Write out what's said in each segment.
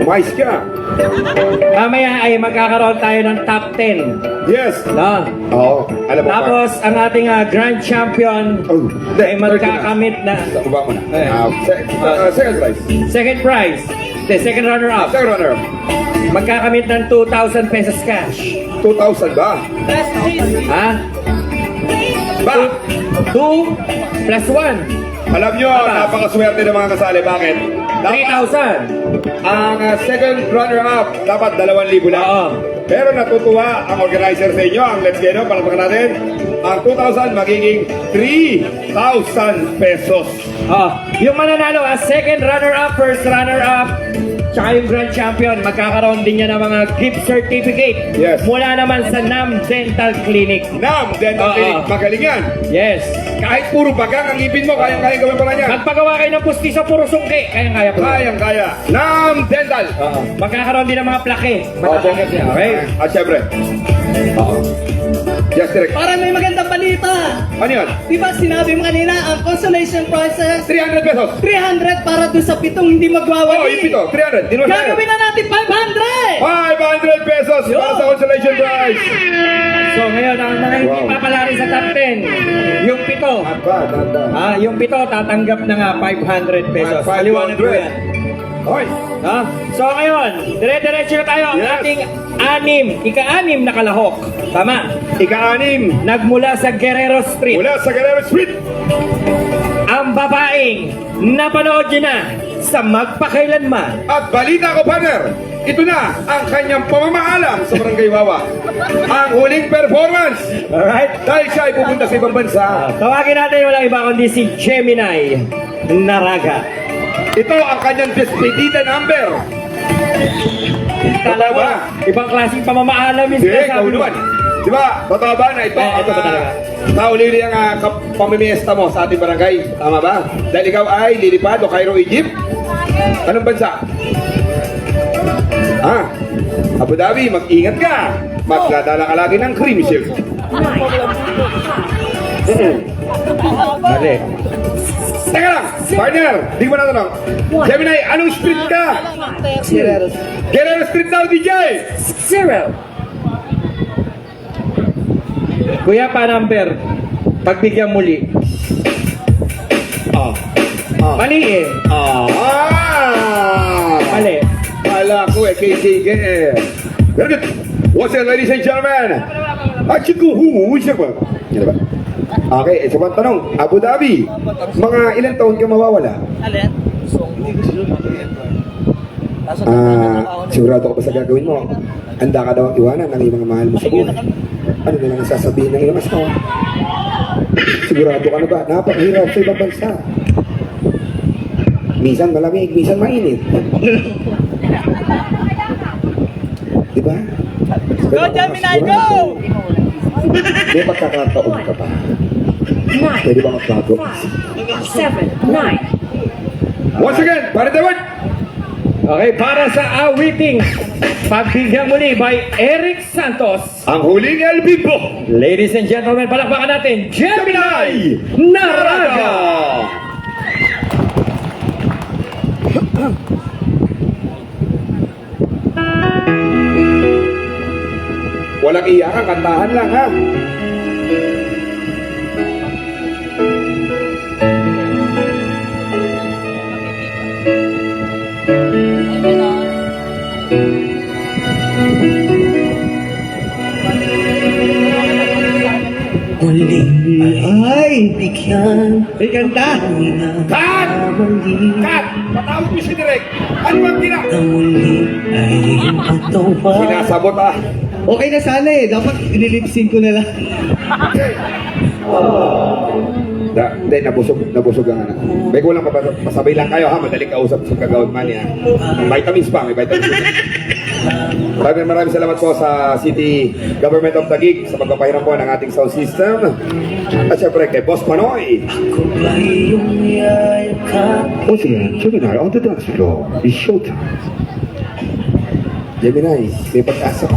Mais ka. Mamaya ay magkakaroon tayo ng top 10. Yes. No? Oo. Alam mo, Tapos, ang ating grand champion Oh, ay magkakamit na Sa baba mo na. Eh. Second prize. second prize. The second runner-up. Second runner. Magkakamit ng 2,000 pesos cash. 2,000 ba? Ha? Ba? 2 plus 1. Alam nyo, napakaswerte ng mga kasali. Bakit? 3,000. Ang second runner-up, dapat 2,000 lang. Oo. Pero natutuwa ang organizer sa inyo, ang Let's Get Up, palakpakan natin. Ang 2,000 magiging 3,000 pesos. Oh, yung mananalo, second runner-up, first runner-up, tsaka yung grand champion, magkakaroon din niya ng mga gift certificate. Yes. Mula naman sa NAM Dental Clinic. Nam, dental Oo. clinic, magaling yan. Yes. Kahit puro bagang ang ngipin mo, kayang-kaya gawin pa lang yan. Magpagawa kayo ng pusti sa puro sungki. Kayang-kaya po. Kayang-kaya. Nam Dental. Oo. Magkakaroon din ng mga plaque. Opo. Matatanggap niya. Okay? At syempre. Oo. Yes, direct. Para may magandang balita. Ano yun? Di ba sinabi mo kanina, ang consolation prizes, 300 pesos. 300 para doon sa pitong hindi Oo, magwawali. yung pito. 300. Di naman Gagawin na natin 500! 500 pesos para sa consolation prize. So ngayon, ang mga hindi Wow. papalari sa top 10, yung pito. Yung pito tatanggap na nga 500 pesos. 500. Paliwanag ko yan. Okay. So ngayon, dire-diretso na tayo ang Yes. ating ika-anim na kalahok. Tama. Ika-anim. Nagmula sa Guerrero Street. Mula sa Guerrero Street. Ang babaeng napanood niyo na sa Magpakailanman. At balita ko, partner, ito na ang kanyang pamamaalam sa Barangay Wawa. Ang huling performance. Alright? Dahil siya ay pupunta sa ibang bansa. Tawagin natin walang iba kundi si Gemini Naraga. Ito ang kanyang despedida number. Kala mo, ba? ibang klaseng pamamaalam yung Hindi, sinasabi ikaw mo. naman. Di ba? Totoo ba na ito Ito ba talaga? kauli ang pamimiesta mo sa ating barangay? Tama ba? Dahil ikaw ay lilipad o Cairo, Egypt? Anong bansa? Abu Dhabi, mag-ingat ka. Magdadala ka lagi ng cream silk. Mali. Teka lang, partner, di ko na tanong. Gemini, anong street ka? Guerrero Street daw, DJ! 0. Kuya pa number, pagbigyan muli. Mali eh. Mali. Kala ko sige eh. Very good. What's it, ladies and gentlemen? Achikuhu, siya ba? Yan ba? Okay, isa pang tanong. Abu Dhabi, mga ilang taon ka mawawala? Alin? Sigurado ka ba sa gagawin mo? Handa ka daw ang iwanan ng iyong mga mahal mo sa buhay. Ano na lang ang sasabihin ng iyong asawa? Sigurado ka na ba? Napakahirap sa ibang bansa. Minsan malamig, minsan mainit. Diba? Go, Gemini, go! May pagkakataon ka pa. Pwede ba magbago? 7, 9. Once again, para the word! Okay, para sa awiting Pagbigyan muli by Eric Santos. Ang huling El Bimbo. Ladies and gentlemen, palakpakan natin Gemini Naraga. Walang iyakan, kantahan lang ha. Muling ay bigyan. Ikanta. Cut! Cut! Patawag mo si Direk. Ano ang gina? Ang muli ay patawa. Sinasabot ah. Okay na sana eh. Dapat inilipsing ko na lang. Hindi, nabusog ang anak. May kulang pa, pasabay lang kayo ha. Madaling kausap sa kagawad man yan. Vitamins pa, may vitamins. Maraming salamat po sa City Government of Taguig sa pagpapahiram po ng ating sound system. At syempre kay Boss Panoy. Ako ba yung yayakap? Once again, Gemini on the dance floor is showtime. Gemini, may pag-asa.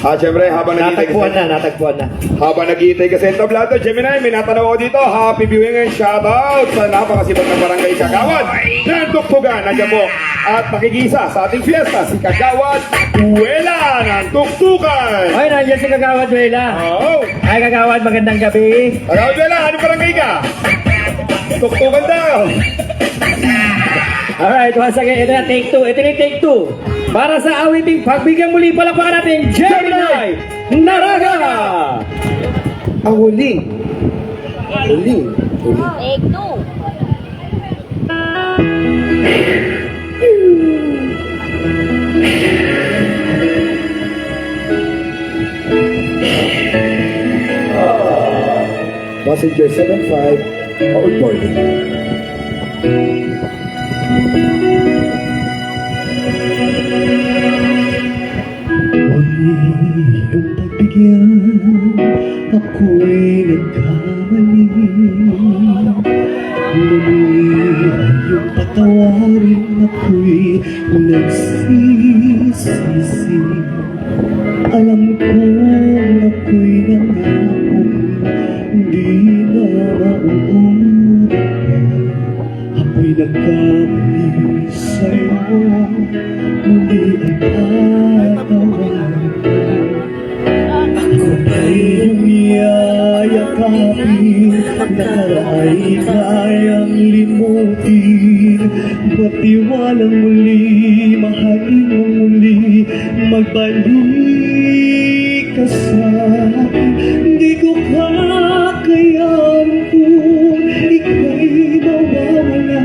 At syempre, habang Natagpuan na. Habang nag-iitay ka sa entablado, Gemini, may natanaw ako dito. Happy viewing and shoutout sa napakasibat ng barangay Kagawad ng Tuktugan. Nandiyan po. At makikisa sa ating fiesta, si Kagawad Uwela ng Tuktukan. Ay, nandiyan si Kagawad Wela. Oo. Ay, Kagawad, magandang gabi. Kagawad Uwela, anong barangay ka? Tuktukan daw. Alright, once again, ito na take 2. Ito na yung take 2. Para sa awiting pagbigyan muli, palakpakan natin, Gemini Naraga! Ang huling. Huling. Take 2. Passenger 75, old boarding. Muli yung pagbigyan, ako'y nagkamali. Muli yung patawarin, ako'y nagsisisi. Alam kong ako'y nangakong hindi na mauulit. Ako'y nagkamali sa'yo, muli ay patawarin. Ako ba'y humiyayakapin, nakara'y kayang limutin. Matiwalang muli, mahalin mo muli, magbalik ka sa'kin. Di ko kakayanin kung ika'y mawawala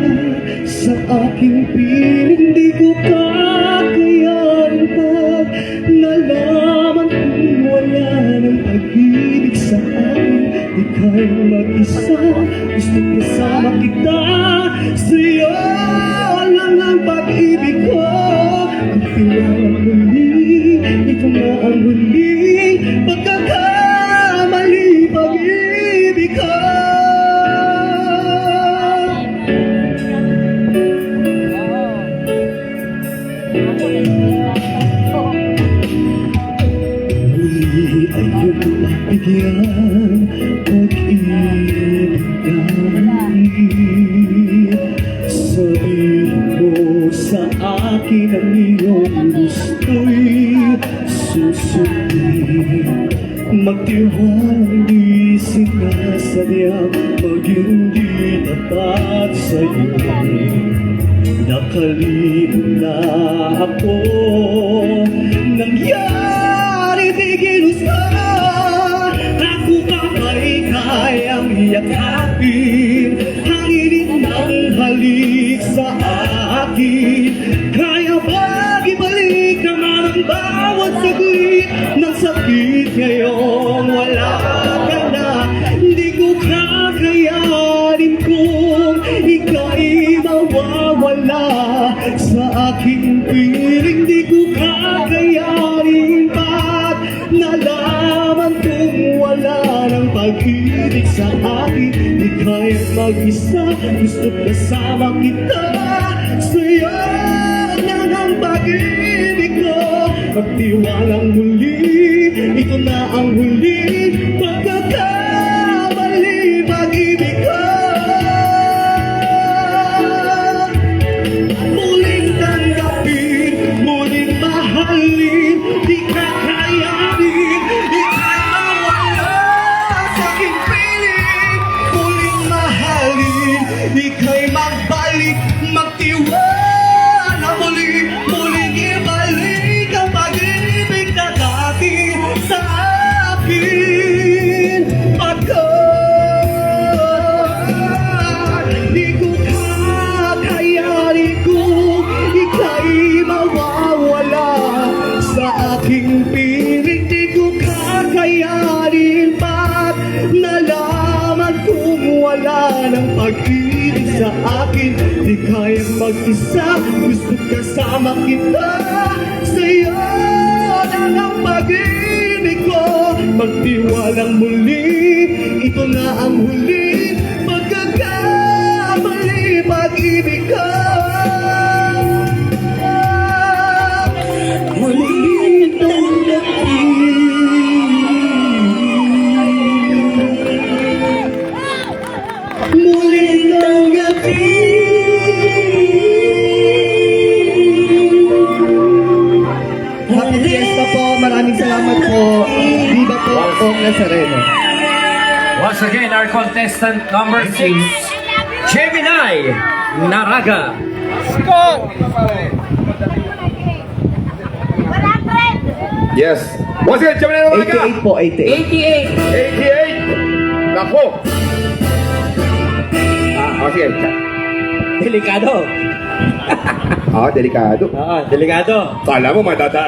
sa aking piling. Di ko kakayanin pag nalaman kong wala ng pag-ibig sa akin. Ika'y mag-isa, gusto kasama kita. Sa'yo lang ang pag-ibig ko. Kung kailangan muli, ito na ang huling pagkakamali, pag-ibig ko. Muli ay iyong pagbigyan, pag-ibig namin. Sabihin mo sa akin ang iyong gusto'y susundin. Magtiwalang di sinasadyang maging di tapat sa'yo. Nakalino na ako, nangyari di ginusta. Ako pa ba'y kayang yakapin ang init ng halik sa akin? Kaya ba ibalik naman ang bawat saglit ng sakit ngayong wala ka na? Hindi ko kakayanin kung ika'y mawawala sa aking piling. Di ko kakayanin pag nalaman kong wala ng pag-ibig sa akin. Di kaya mag-isa, gusto kasama kita. Sa'yo lang ang pag-ibig ko. Magtiwalang muli, ito na ang huli pagkakamali, pag-ibig ko. Muling tanggapin, muling mahalin, di kakayanin, ika'y mawala sa aking piling. Muling mahalin, ika'y magbalik, magtiwala muli, muling ibalik ang pag-ibig na dati sa akin. Di ko kakayanin kung ika'y mawawala sa aking piling. Di ko kakayanin pag nalaman kong wala ng pag-ibig sa akin. Di kayang mag-isa, gusto kasama kita. Sa'yo lang ang pag-ibig ko. Magtiwalang muli, ito na ang huli pagkakamali, pag-ibig ko. Muling tanggapin, Pong Nazareno. Once again, our contestant number 6, Gemini Naraga. Yes. Once again, Gemini Naraga. 88 po, 88. 88. 88. Nako. Sige. Delikado. Delikado. Delikado. Kala mo madadaan.